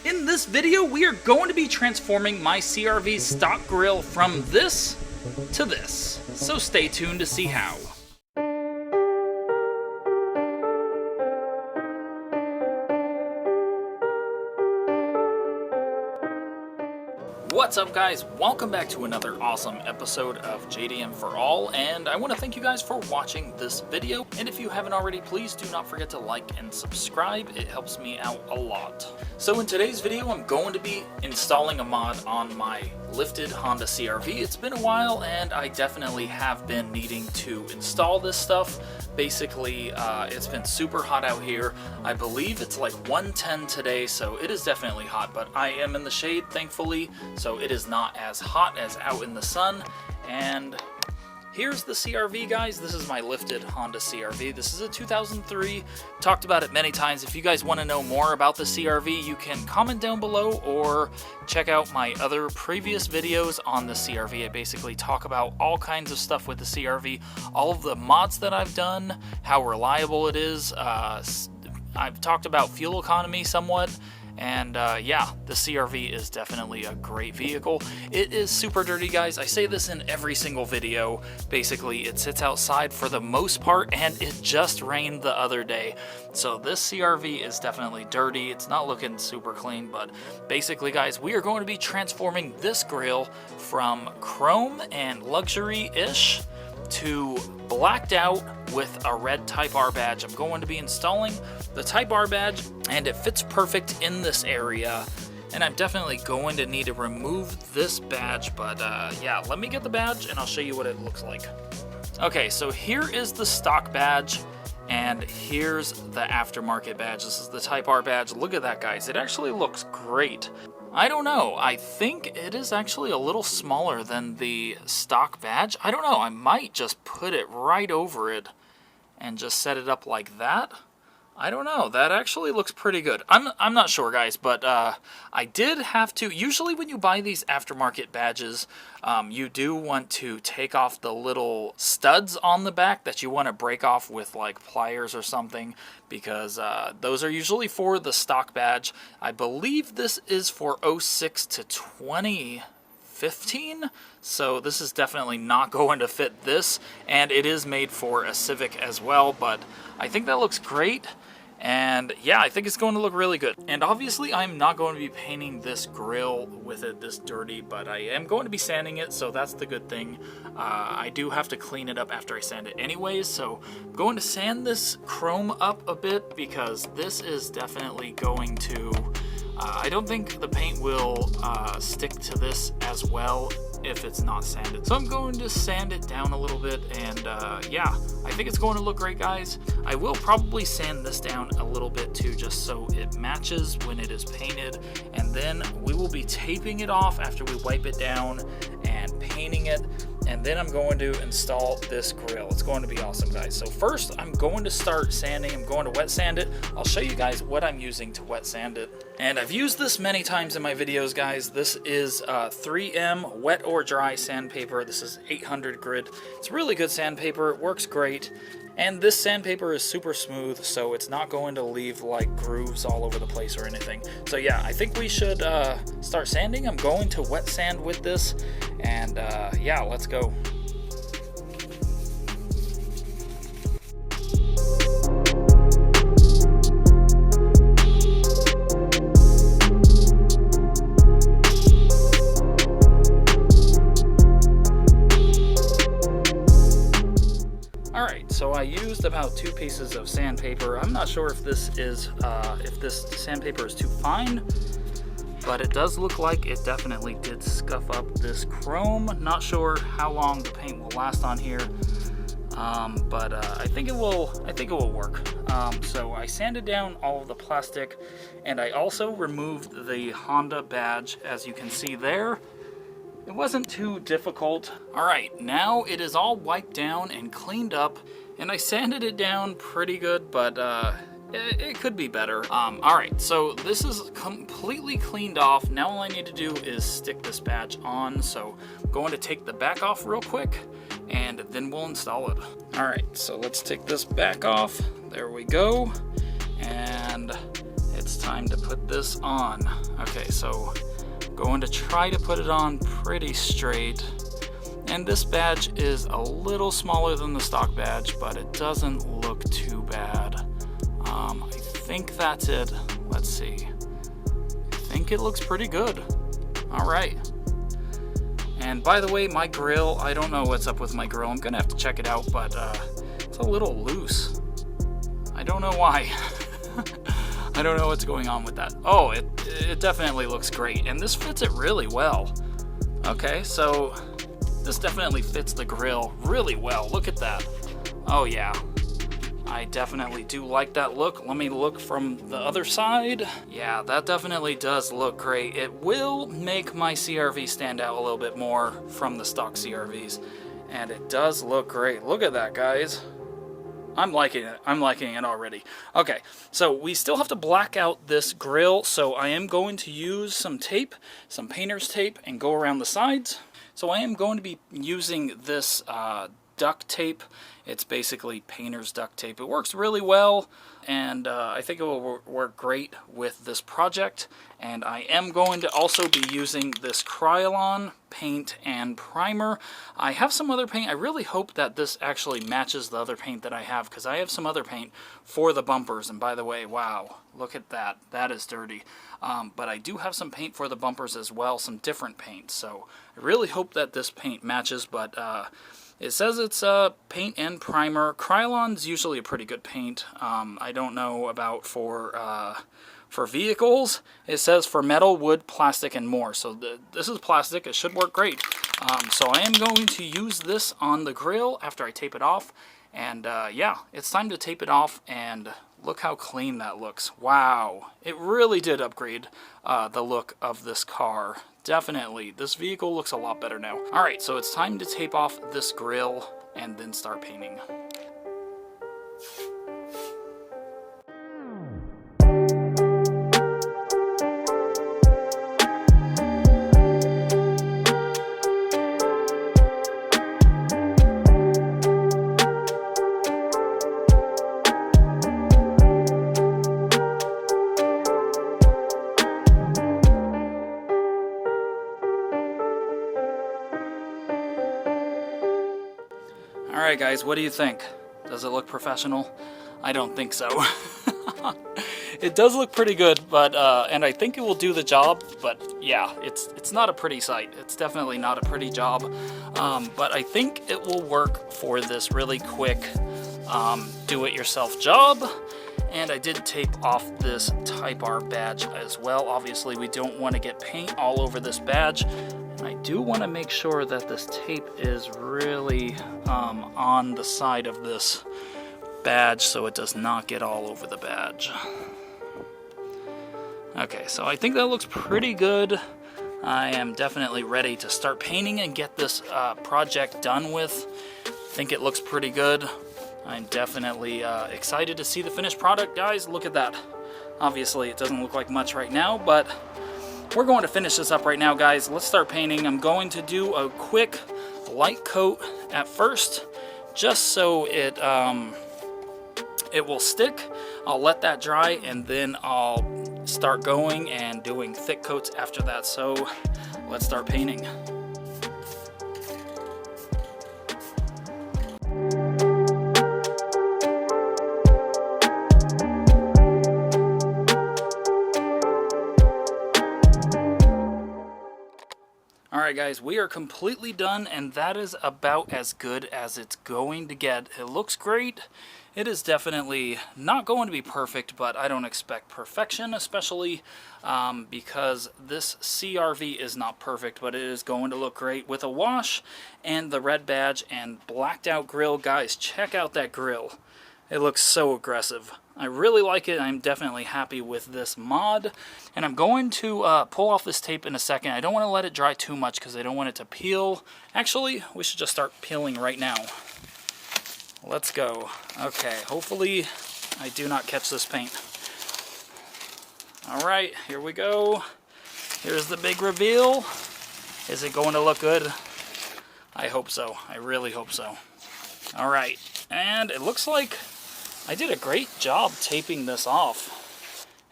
In this video, we are going to be transforming my CRV stock grille from this to this. So stay tuned to see how. What's up, guys? Welcome back to another awesome episode of JDM for All, and I want to thank you guys for watching this video. And if you haven't already, please do not forget to like and subscribe. It helps me out a lot. So in today's video, I'm going to be installing a mod on my lifted Honda CRV. It's been a while, and I definitely have been needing to install this stuff. Basically, it's been super hot out here. I believe it's like 110 today, so it is definitely hot, but I am in the shade, thankfully, so it is not as hot as out in the sun. And here's the CRV, guys. This is my lifted Honda CRV. This is a 2003. Talked about it many times. If you guys want to know more about the CRV, you can comment down below or check out my other previous videos on the CRV. I basically talk about all kinds of stuff with the CRV, all of the mods that I've done, how reliable it is. I've talked about fuel economy somewhat. And yeah, the CRV is definitely a great vehicle. It is super dirty, guys. I say this in every single video. Basically, it sits outside for the most part, and it just rained the other day. So this CRV is definitely dirty. It's not looking super clean, but basically, guys, we are going to be transforming this grille from chrome and luxury-ish to blacked out with a red Type R badge. I'm going to be installing the Type R badge, and it fits perfect in this area, and I'm definitely going to need to remove this badge, but yeah, let me get the badge and I'll show you what it looks like. Okay, so here is the stock badge, and here's the aftermarket badge. This is the Type R badge. Look at that, guys. It actually looks great. I don't know. I think it is actually a little smaller than the stock badge. I don't know. I might just put it right over it and just set it up like that. I don't know. That actually looks pretty good. I'm not sure, guys, but I did have to. Usually when you buy these aftermarket badges, you do want to take off the little studs on the back that you want to break off with like pliers or something, because those are usually for the stock badge. I believe this is for 06 to 2015, so this is definitely not going to fit this, and it is made for a Civic as well, but I think that looks great. And yeah, I think it's going to look really good. And obviously I'm not going to be painting this grille with it this dirty, but I am going to be sanding it, so that's the good thing. I do have to clean it up after I sand it anyways, so I'm going to sand this chrome up a bit, because this is definitely going to I don't think the paint will stick to this as well if it's not sanded. So I'm going to sand it down a little bit, and yeah, I think it's going to look great, guys. I will probably sand this down a little bit too, just so it matches when it is painted, and then we will be taping it off after we wipe it down and painting it. And then I'm going to install this grille. It's going to be awesome, guys. So first, I'm going to start sanding. I'm going to wet sand it. I'll show you guys what I'm using to wet sand it. And I've used this many times in my videos, guys. This is 3M wet or dry sandpaper. This is 800 grit. It's really good sandpaper. It works great. And this sandpaper is super smooth, so it's not going to leave like grooves all over the place or anything. So yeah, I think we should start sanding. I'm going to wet sand with this, and yeah, let's go. So I used about 2 pieces of sandpaper. I'm not sure if this sandpaper is too fine, but it does look like it definitely did scuff up this chrome. Not sure how long the paint will last on here, but I think it will work. So I sanded down all of the plastic, and I also removed the Honda badge, as you can see there. It wasn't too difficult. All right, now it is all wiped down and cleaned up, and I sanded it down pretty good, but it could be better. All right, so this is completely cleaned off. Now all I need to do is stick this badge on. So I'm going to take the back off real quick, and then we'll install it. All right, so let's take this back off. There we go. And it's it's time to put this on. Okay, so going to try to put it on pretty straight. And this badge is a little smaller than the stock badge, but it doesn't look too bad. I think that's it. Let's see. I think it looks pretty good. All right. And by the way, my grill, I don't know what's up with my grill. I'm gonna have to check it out, but it's a little loose. I don't know why. I don't know what's going on with that. Oh, it definitely looks great, and this fits it really well. Okay, so this definitely fits the grill really well. Look at that. Oh yeah, I definitely do like that look. Let me look from the other side. Yeah, that definitely does look great. It will make my CRV stand out a little bit more from the stock CRVs, and it does look great. Look at that, guys. I'm liking it. I'm liking it already. Okay, so we still have to black out this grill, so I am going to use some tape, some painter's tape, and go around the sides. So I am going to be using this duct tape. It's basically painter's duct tape. It works really well, and I think it will work great with this project. And I am going to also be using this Krylon paint and primer. I have some other paint. I really hope that this actually matches the other paint that I have, because I have some other paint for the bumpers. And by the way, wow, look at that. That is dirty. But I do have some paint for the bumpers as well, some different paint. So I really hope that this paint matches, but it says it's paint and primer. Krylon's usually a pretty good paint. I don't know about for vehicles. It says for metal, wood, plastic, and more. So this is plastic. It should work great. So I am going to use this on the grill after I tape it off. And yeah, it's time to tape it off, and look how clean that looks. Wow, it really did upgrade the look of this car. Definitely, this vehicle looks a lot better now. All right, so it's time to tape off this grill and then start painting. Alright guys, what do you think? Does it look professional? I don't think so. It does look pretty good, but and I think it will do the job, but yeah, it's not a pretty sight. It's definitely not a pretty job, but I think it will work for this really quick do-it-yourself job. And I did tape off this Type R badge as well. Obviously, we don't want to get paint all over this badge. And I do want to make sure that this tape is really on the side of this badge so it does not get all over the badge. Okay, so I think that looks pretty good. I am definitely ready to start painting and get this project done with. I think it looks pretty good. I'm definitely excited to see the finished product, guys. Look at that. Obviously, it doesn't look like much right now, but we're going to finish this up right now, guys. Let's start painting. I'm going to do a quick light coat at first, just so it will stick. I'll let that dry, and then I'll start going and doing thick coats after that. So let's start painting. Alright guys, we are completely done, and that is about as good as it's going to get. It looks great. It is definitely not going to be perfect, but I don't expect perfection, especially because this CRV is not perfect, but it is going to look great with a wash and the red badge and blacked out grill. Guys, check out that grill. It looks so aggressive. I really like it. I'm definitely happy with this mod. And I'm going to pull off this tape in a second. I don't want to let it dry too much because I don't want it to peel. Actually, we should just start peeling right now. Let's go. Okay, hopefully I do not catch this paint. Alright, here we go. Here's the big reveal. Is it going to look good? I hope so. I really hope so. Alright, and it looks like I did a great job taping this off.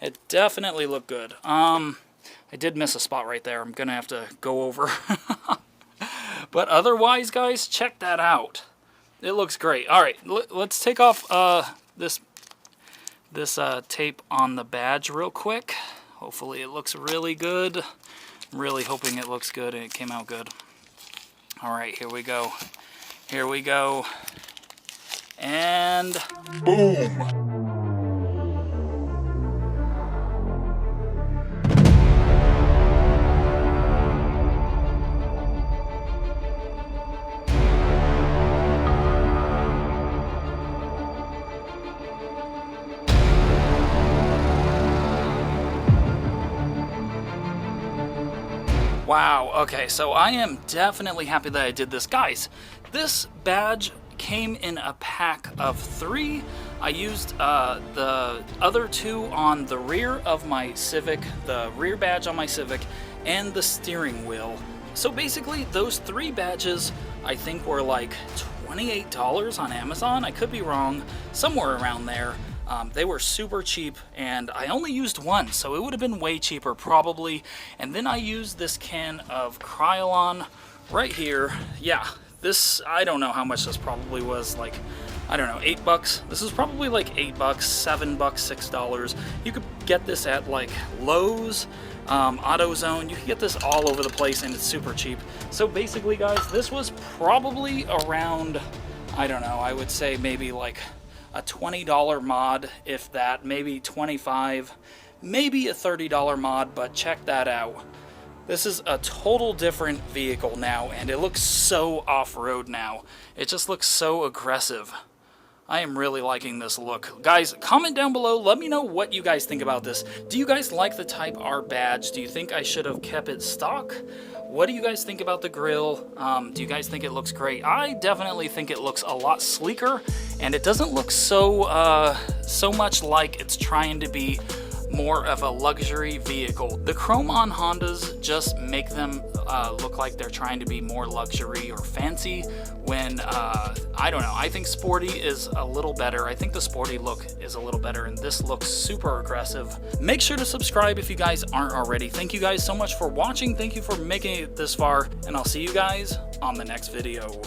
It definitely looked good. I did miss a spot right there. I'm gonna have to go over. But otherwise, guys, check that out. It looks great. All right, let's take off this tape on the badge real quick. Hopefully it looks really good. I'm really hoping it looks good and it came out good. All right, here we go. Here we go. And boom! Wow, okay, so I am definitely happy that I did this. Guys, this badge came in a pack of 3. I used the other 2 on the rear of my Civic, the rear badge on my Civic, and the steering wheel. So basically, those 3 badges, I think, were like $28 on Amazon. I could be wrong, somewhere around there. They were super cheap, and I only used 1, so it would have been way cheaper probably. And then I used this can of Krylon right here. Yeah, this, I don't know how much this probably was, like, I don't know, $8. This is probably like $8, $7, $6. You could get this at like Lowe's, AutoZone. You can get this all over the place, and it's super cheap. So basically, guys, this was probably around, I don't know, I would say maybe like a $20 mod, if that, maybe $25, maybe a $30 mod, but check that out. This is a total different vehicle now, and it looks so off-road now. It just looks so aggressive. I am really liking this look. Guys, comment down below. Let me know what you guys think about this. Do you guys like the Type R badge? Do you think I should have kept it stock? What do you guys think about the grille? Do you guys think it looks great? I definitely think it looks a lot sleeker, and it doesn't look so so much like it's trying to be more of a luxury vehicle. The chrome on Hondas just make them look like they're trying to be more luxury or fancy when, I don't know, I think sporty is a little better. I think the sporty look is a little better, and this looks super aggressive. Make sure to subscribe if you guys aren't already. Thank you guys so much for watching. Thank you for making it this far, and I'll see you guys on the next video.